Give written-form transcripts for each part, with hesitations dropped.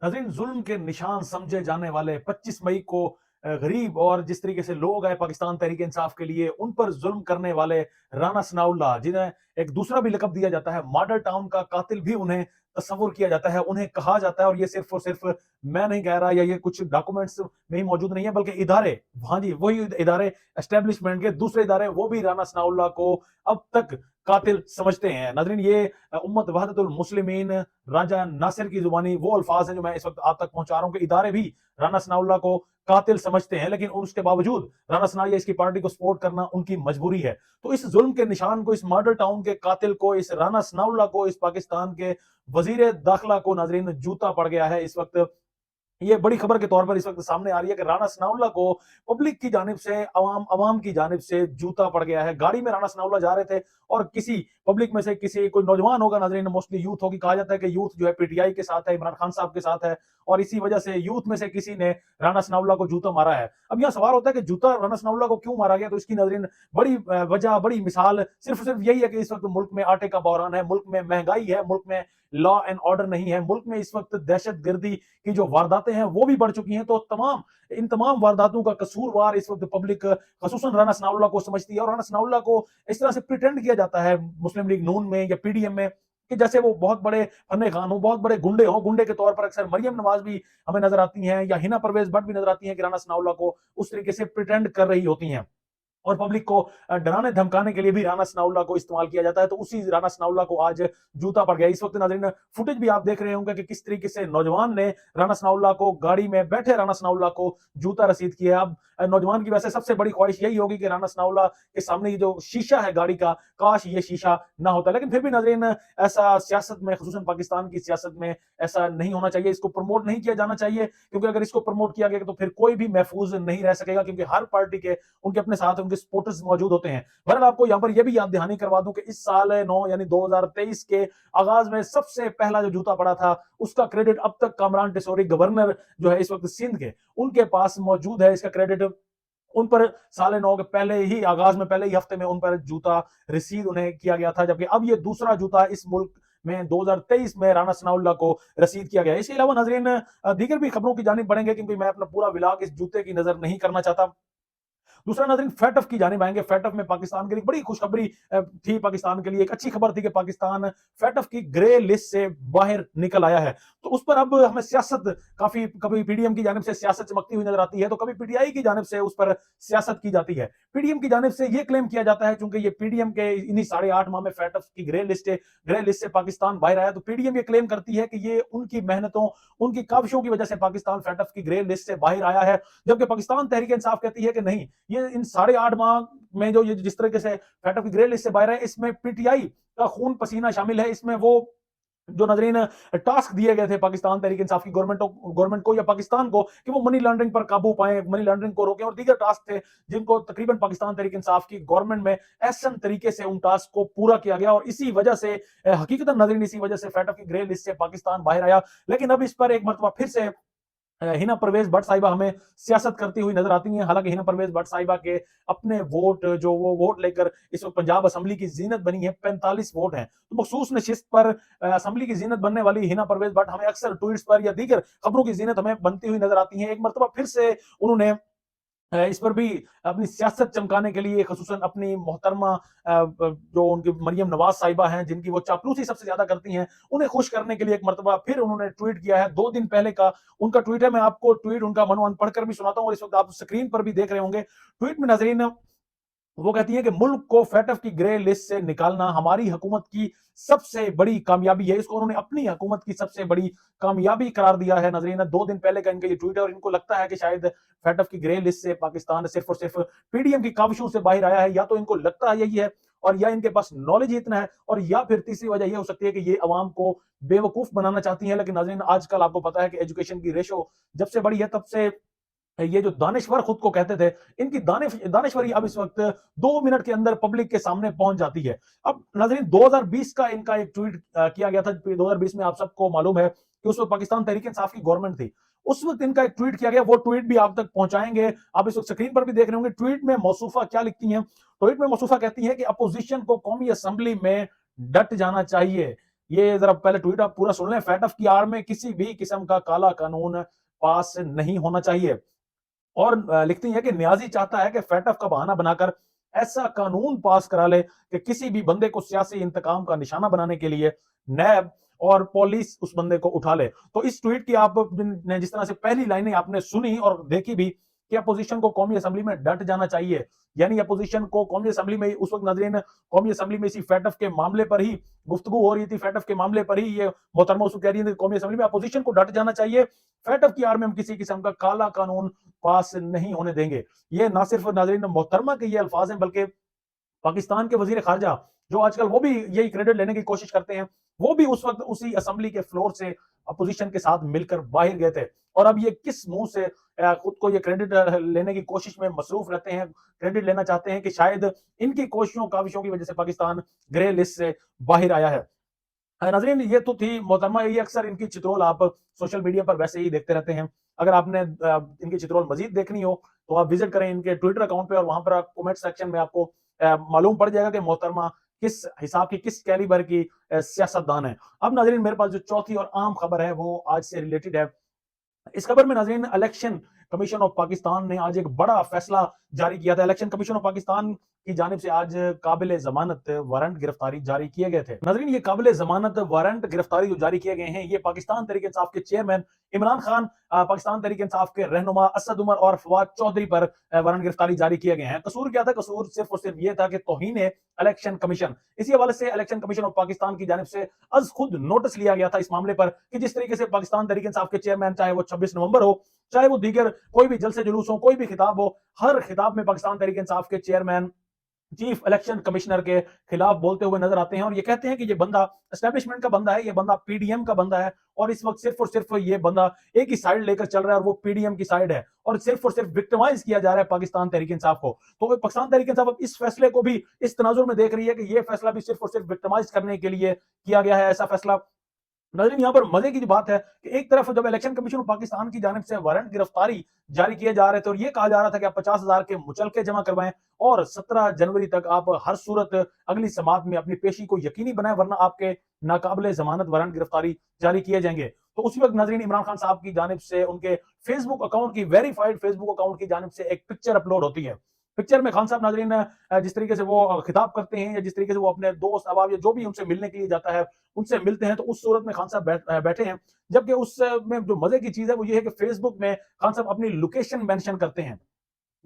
नाज़रीन, जुल्म के निशान समझे जाने वाले 25 मई को गरीब और जिस तरीके से लोग आए पाकिस्तान तहरीक इंसाफ के लिए, उन पर जुल्म करने वाले राना सनाउल्लाह, जिन्हें एक दूसरा भी लक़ब दिया जाता है, मॉडल टाउन का कातिल भी उन्हें तस्वुर किया जाता है, उन्हें कहा जाता है। और ये सिर्फ़ और सिर्फ़ मैं नहीं कह रहा, या ये कुछ डॉक्यूमेंट्स में ही मौजूद नहीं है, बल्कि इदारे, हाँ जी, वही इदारे, एस्टेब्लिशमेंट के दूसरे इदारे, वो भी राना सनाउल्लाह को अब तक कातिल समझते हैं। नाज़रीन, ये उम्मत वहदतुल मुस्लिमीन राजा नासिर की जुबानी वो अल्फाज हैं जो मैं इस वक्त आप तक पहुंचा रहा हूं कि इदारे भी राना सनाउल्लाह को कातिल समझते हैं, लेकिन उसके बावजूद राना सनाउल्लाह या इसकी पार्टी को सपोर्ट करना उनकी मजबूरी है। तो इस जुल्म के निशान को, इस मॉडल टाउन के कातिल को, इस राना सनाउल्लाह को, इस पाकिस्तान के वजीर दाखिला को नाजरीन जूता पड़ गया है इस वक्त। ये बड़ी खबर के तौर पर इस वक्त सामने आ रही है कि राना सनाउल्लाह को पब्लिक की जानिब से, अवाम की जानिब से जूता पड़ गया है। गाड़ी में राना सनाउल्लाह जा रहे थे और किसी पब्लिक में से किसी, कोई नौजवान होगा नाज़रीन, मोस्टली यूथ होगी, कहा जाता है कि यूथ जो है पीटीआई के साथ है, इमरान खान साहब के साथ है, और इसी वजह से यूथ में से किसी ने राना सनाउल्लाह को जूता मारा है। अब यहाँ सवाल होता है कि जूता राना सनाउल्लाह को क्यों मारा गया? तो इसकी नाज़रीन बड़ी वजह, बड़ी मिसाल सिर्फ यही है कि इस वक्त मुल्क में आटे का बहरान है, मुल्क में महंगाई है, मुल्क में लॉ एंड ऑर्डर नहीं है, मुल्क में इस वक्त दहशत गर्दी की जो वारदातें हैं वो भी बढ़ चुकी हैं। तो इन तमाम वारदातों का कसूरवार इस वक्त पब्लिक खसूसन राना सनाउल्लाह को समझती है, और राना सनाउल्लाह को इस तरह से प्रिटेंड किया जाता है मुस्लिम लीग नून में या पीडीएम में कि जैसे वो बहुत बड़े फन्ने खान हो, बहुत बड़े गुंडे हो। गुंडे के तौर पर अक्सर मरियम नवाज भी हमें नजर आती हैं, या हिना परवेज भट्ट भी नजर आती हैं कि राना सनाउल्लाह को उस तरीके से प्रिटेंड कर रही होती हैं। और पब्लिक को डराने धमकाने के लिए भी राना सनाउल्लाह को इस्तेमाल किया जाता है। तो उसी राना सनाउल्लाह को आज जूता पड़ गया। इस वक्त नाज़रीन फुटेज भी आप देख रहे होंगे कि किस तरीके से नौजवान ने राना सनाउल्लाह को, गाड़ी में बैठे राना सनाउल्लाह को जूता रसीद किया। अब नौजवान की वैसे सबसे बड़ी ख्वाहिश यही होगी कि राना सनाउल्लाह के सामने ये जो शीशा है गाड़ी का, काश ये शीशा ना होता। लेकिन फिर भी नाज़रीन, ऐसा सियासत में, खुसूसन पाकिस्तान की सियासत में ऐसा नहीं होना चाहिए, इसको प्रमोट नहीं किया जाना चाहिए, क्योंकि अगर इसको प्रमोट किया गया तो फिर कोई भी महफूज नहीं रह सकेगा, क्योंकि हर पार्टी के उनके अपने साथ उनके सपोर्टर्स मौजूद होते हैं। बहरहाल आपको यहाँ पर यह भी याद दहानी करवा दूं कि इस साल 9 यानी 2023 के आगाज में सबसे पहला जो जूता पड़ा था, उसका क्रेडिट अब तक कामरान टिसोरी, गवर्नर जो है इस वक्त सिंध के, उनके पास मौजूद है। इसका क्रेडिट उन पर साले 9 के पहले ही आगाज में, पहले ही हफ्ते में उन पर जूता रसीद उन्हें किया गया था, जबकि अब ये दूसरा जूता इस मुल्क में 2023 में राना सनाउल्लाह को रसीद किया गया। इसके अलावा नाजरीन दीगर भी खबरों की जानिब बढ़ेंगे, क्योंकि मैं अपना पूरा विलाग इस जूते की नजर नहीं करना चाहता। दूसरा नाज़रीन फैटफ की जानिब आएंगे। फैटफ में पाकिस्तान के लिए बड़ी खुशखबरी थी, पाकिस्तान के लिए एक अच्छी खबर थी कि पाकिस्तान फैटफ की ग्रे लिस्ट से बाहर निकल आया है। तो उस पर अब हमें सियासत काफी, कभी पीडीएम की जानिब से सियासत चमकती हुई नजर आती है, तो कभी पीटीआई की जानिब से उस पर सियासत की जाती है। पीडीएम की जानिब से यह क्लेम किया जाता है, चूंकि ये पीडीएम के इन्हीं 8.5 माह में फैटफ की ग्रे लिस्ट से पाकिस्तान बाहर आया, तो पीडीएम ये क्लेम करती है कि ये उनकी मेहनतों, उनकी काविशों की वजह से पाकिस्तान फैटफ की ग्रे लिस्ट से बाहर आया है। जबकि पाकिस्तान तहरीक इंसाफ कहती है कि नहीं, ये इन 8.5 माह में जो ये जिस तरीके से फैटफ की ग्रे लिस्ट से बाहर है, इसमें पीटीआई का खून पसीना शामिल है। इसमें वो जो नजरीन टास्क दिए गए थे पाकिस्तान तहरीक इंसाफ की गवर्नमेंट को या पाकिस्तान को, कि वो मनी लॉन्ड्रिंग पर काबू पाए, मनी लॉन्ड्रिंग को रोकें, और दीगर टास्क थे जिनको तकरीबन पाकिस्तान तहरीक इंसाफ की गवर्नमेंट में ऐसा तरीके से उन टास्क को पूरा किया गया, और इसी वजह से हकीकतन नजरीन इसी वजह से फैटफ की ग्रे लिस्ट से पाकिस्तान बाहर आया। लेकिन अब इस पर एक मरतबा फिर से हिना परवेज भट्ट साहिबा हमें सियासत करती हुई नजर आती हैं। हालांकि हिना परवेज भट्ट साहिबा के अपने वोट, जो वो वोट लेकर इस वक्त पंजाब असेंबली की जीनत बनी है, 45 वोट हैं। तो मखसूस नशिस्त पर असेंबली की जीनत बनने वाली हिना परवेज भट्ट हमें अक्सर ट्वीट्स पर या दीगर खबरों की जीनत हमें बनती हुई नजर आती है। एक मरतबा फिर से उन्होंने इस पर भी अपनी सियासत चमकाने के लिए, खसूसन अपनी मोहतरमा जो उनकी मरियम नवाज साहिबा हैं, जिनकी वो चापलूसी सबसे ज्यादा करती हैं, उन्हें खुश करने के लिए एक मरतबा फिर उन्होंने ट्वीट किया है। 2 दिन पहले का उनका ट्वीट है, मैं आपको ट्वीट उनका मनोवन पढ़कर भी सुनाता हूं, और इस वक्त आप स्क्रीन पर भी देख रहे होंगे। ट्वीट में नाजरीन वो कहती है कि मुल्क को फैटफ की ग्रे लिस्ट से निकालना हमारी हुकूमत की सबसे बड़ी कामयाबी है। इसको उन्होंने अपनी हुकूमत की सबसे बड़ी कामयाबी करार दिया है। नजरीन 2 दिन पहले का इनका ये ट्वीट है, और इनको लगता है कि शायद फैटफ की ग्रे लिस्ट से पाकिस्तान सिर्फ और सिर्फ पीडीएम की काविशों से बाहर आया है, या तो इनको लगता है यही है, और या इनके पास नॉलेज ही इतना है, और या फिर तीसरी वजह यह हो सकती है कि ये अवाम को बेवकूफ बनाना चाहती है। लेकिन नाजरीन आजकल आपको पता है कि एजुकेशन की रेशो जब से बढ़ी है, तब से ये जो दानिश्वर खुद को कहते थे, इनकी दानिश्वरी अब इस वक्त 2 मिनट के अंदर पब्लिक के सामने पहुंच जाती है। अब नाज़रीन 2020 का इनका एक ट्वीट किया गया था। 2020 में आप सबको मालूम है कि उस वक्त पाकिस्तान तहरीक इंसाफ की गवर्नमेंट थी। उस वक्त इनका एक ट्वीट किया गया, वो ट्वीट भी आप तक पहुंचाएंगे। आप इस वक्त स्क्रीन पर भी देख रहे होंगे। ट्वीट में मौसूफा क्या लिखती हैं? ट्वीट में मौसूफा कहती है कि अपोजिशन को कौमी असेंबली में डट जाना चाहिए। یہ ذرا پہلے ٹویٹ آپ پورا سن لیں. فیٹف کی آڑ میں کسی بھی قسم کا کالا قانون پاس نہیں ہونا چاہیے. اور لکھتی ہیں کہ نیازی چاہتا ہے کہ فیٹف کا بہانہ بنا کر ایسا قانون پاس کرا لے کہ کسی بھی بندے کو سیاسی انتقام کا نشانہ بنانے کے لیے نیب اور پولیس اس بندے کو اٹھا لے. تو اس ٹویٹ کی آپ نے جس طرح سے پہلی لائنیں آپ نے سنی اور دیکھی بھی کہ اپوزیشن کو قومی اسمبلی میں ڈٹ جانا چاہیے. یعنی اپوزیشن کو قومی اسمبلی میں اس وقت ناظرین قومی اسمبلی میں اسی فیٹف کے معاملے پر ہی گفتگو ہو رہی تھی. فیٹف کے معاملے پر ہی یہ محترمہ اس کو کہہ رہی ہے کہ قومی اسمبلی میں اپوزیشن کو ڈٹ جانا چاہیے. فیٹف کی آڑ میں ہم کسی قسم کا کالا قانون پاس نہیں ہونے دیں گے. یہ نہ صرف ناظرین محترمہ کے یہ الفاظ ہیں بلکہ پاکستان کے وزیر خارجہ جو آج کل وہ بھی یہی کریڈٹ لینے کی کوشش کرتے ہیں, وہ بھی اس وقت اسی اسمبلی کے فلور سے اپوزیشن کے ساتھ مل کر باہر گئے تھے. اور اب یہ کس منہ سے خود کو یہ کریڈٹ لینے کی کوشش میں مصروف رہتے ہیں, کریڈٹ لینا چاہتے ہیں کہ شاید ان کی کوششوں کاوشوں کی وجہ سے پاکستان گرے لسٹ سے باہر آیا ہے. ناظرین یہ تو تھی محترمہ, یہ اکثر ان کی چترول آپ سوشل میڈیا پر ویسے ہی دیکھتے رہتے ہیں. اگر آپ نے ان کی چترول مزید دیکھنی ہو تو آپ وزٹ کریں ان کے ٹویٹر اکاؤنٹ پہ, اور وہاں پر کومنٹ سیکشن میں آپ کو معلوم پڑ جائے گا کہ محترمہ کس حساب کی کس کیلیبر کی سیاست دان ہے. اب ناظرین میرے پاس جو چوتھی اور عام خبر ہے وہ آج سے ریلیٹڈ ہے. اس خبر میں ناظرین الیکشن کمیشن آف پاکستان نے آج ایک بڑا فیصلہ جاری کیا تھا. الیکشن کمیشن آف پاکستان کی جانب سے آج قابل ضمانت وارنٹ گرفتاری جاری کیے گئے تھے. ناظرین یہ قابل ضمانت وارنٹ گرفتاری جو جاری کیے گئے ہیں یہ پاکستان تحریک انصاف کے چیئرمین عمران خان, پاکستان تحریک انصاف کے رہنما اسد عمر اور فواد چودھری پر وارنٹ گرفتاری جاری کیے گئے ہیں. قصور کیا تھا؟ قصور صرف اور صرف یہ تھا کہ توہین الیکشن کمیشن. اسی حوالے سے الیکشن کمیشن آف پاکستان کی جانب سے از خود نوٹس لیا گیا تھا اس معاملے پر کہ جس طریقے سے پاکستان تحریک انصاف کے چیئرمین, چاہے وہ 26 نومبر ہو, چاہے وہ دیگر کوئی بھی جلسے جلوس ہو, کوئی بھی خطاب ہو, ہر خطاب میں پاکستان تحریک انصاف کے چیئرمین چیف الیکشن کمشنر کے خلاف بولتے ہوئے نظر آتے ہیں. اور یہ کہتے ہیں کہ یہ بندہ اسٹیبلشمنٹ کا بندہ ہے, یہ بندہ پی ڈی ایم کا بندہ ہے, اور اس وقت صرف اور صرف یہ بندہ ایک ہی سائیڈ لے کر چل رہا ہے اور وہ پی ڈی ایم کی سائیڈ ہے, اور صرف وکٹمائز کیا جا رہا ہے پاکستان تحریک انصاف کو. تو پاکستان تحریک انصاف اس فیصلے کو بھی اس تناظر میں دیکھ رہی ہے کہ یہ فیصلہ بھی صرف اور صرف وکٹمائز کرنے کے لیے کیا گیا ہے. ایسا فیصلہ ناظرین یہاں پر مزے کی جو بات ہے کہ ایک طرف جب الیکشن کمیشن پاکستان کی جانب سے وارنٹ گرفتاری جاری کیے جا رہے تھے اور یہ کہا جا رہا تھا کہ آپ 50,000 کے مچلکے جمع کروائیں اور 17 جنوری تک آپ ہر صورت اگلی سماعت میں اپنی پیشی کو یقینی بنائیں ورنہ آپ کے ناقابل ضمانت وارنٹ گرفتاری جاری کیے جائیں گے. تو اسی وقت ناظرین عمران خان صاحب کی جانب سے ان کے فیس بک اکاؤنٹ کی ویریفائڈ فیس بک اکاؤنٹ کی جانب سے ایک پکچر اپلوڈ ہوتی ہے. پکچر میں خان صاحب ناظرین جس طریقے سے وہ خطاب کرتے ہیں یا جس طریقے سے وہ اپنے دوست احباب یا جو بھی ان سے ملنے کے لیے جاتا ہے ان سے ملتے ہیں, تو اس صورت میں خان صاحب بیٹھے ہیں. جبکہ اس میں جو مزے کی چیز ہے وہ یہ ہے کہ فیس بک میں خان صاحب اپنی لوکیشن مینشن کرتے ہیں.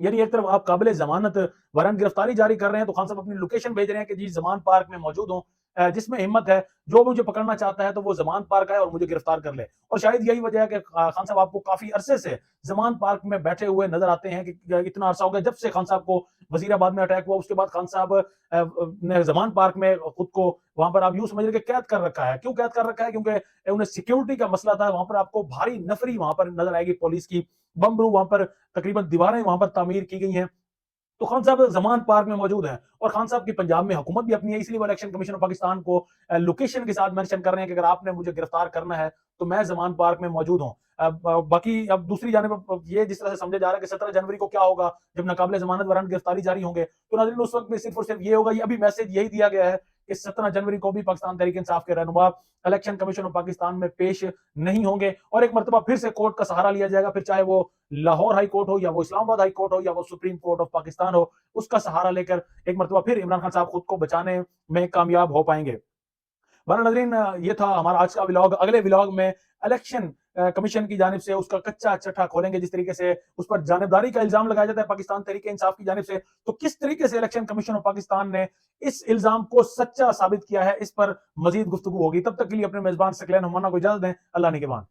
یعنی ایک طرف آپ قابل ضمانت وارنٹ گرفتاری جاری کر رہے ہیں تو خان صاحب اپنی لوکیشن بھیج رہے ہیں کہ جی زمان پارک میں موجود ہوں, جس میں ہمت ہے جو مجھے پکڑنا چاہتا ہے تو وہ زمان پارک آئے اور مجھے گرفتار کر لے. اور شاید یہی وجہ ہے کہ خان صاحب آپ کو کافی عرصے سے زمان پارک میں بیٹھے ہوئے نظر آتے ہیں کہ اتنا عرصہ ہو گیا جب سے خان صاحب کو وزیر آباد میں اٹیک ہوا. اس کے بعد خان صاحب نے زمان پارک میں خود کو وہاں پر آپ یوں سمجھ رہے کہ قید کر رکھا ہے. کیوں قید کر رکھا ہے؟ کیونکہ انہیں سیکیورٹی کا مسئلہ تھا. وہاں پر آپ کو بھاری نفری وہاں پر نظر آئے گی پولیس کی, بمبرو وہاں پر تقریباً دیواریں وہاں پر تعمیر کی گئی ہیں. تو خان صاحب زمان پارک میں موجود ہیں اور خان صاحب کی پنجاب میں حکومت بھی اپنی ہے, اس لیے وہ الیکشن کمیشن آف پاکستان کو لوکیشن کے ساتھ مینشن کر رہے ہیں کہ اگر آپ نے مجھے گرفتار کرنا ہے تو میں زمان پارک میں موجود ہوں. باقی اب دوسری جانب یہ جس طرح سے سمجھا جا رہا ہے کہ 17 جنوری کو کیا ہوگا جب ناقابل ضمانت وارنٹ گرفتاری جاری ہوں گے, تو ناظرین اس وقت میں صرف اور صرف یہ ہوگا, یہ ابھی میسج یہی دیا گیا ہے کہ 17 جنوری کو بھی پاکستان تحریک انصاف کے رہنما الیکشن کمیشن آف پاکستان میں پیش نہیں ہوں گے اور ایک مرتبہ پھر سے کورٹ کا سہارا لیا جائے گا, پھر چاہے وہ لاہور ہائی کورٹ ہو یا وہ اسلام آباد ہائی کورٹ ہو یا وہ سپریم کورٹ آف پاکستان ہو, اس کا سہارا لے کر ایک مرتبہ پھر عمران خان صاحب خود کو بچانے میں کامیاب ہو پائیں گے. بہرحال ناظرین یہ تھا ہمارا آج کا ولاگ. اگلے ولاگ میں الیکشن کمیشن کی جانب سے اس کا کچا چٹھا کھولیں گے, جس طریقے سے اس پر جانبداری کا الزام لگایا جاتا ہے پاکستان تحریک انصاف کی جانب سے, تو کس طریقے سے الیکشن کمیشن آف پاکستان نے اس الزام کو سچا ثابت کیا ہے, اس پر مزید گفتگو ہوگی. تب تک کے لیے اپنے میزبان ثقلین ہمانا کو اجازت دیں. اللہ نگہبان.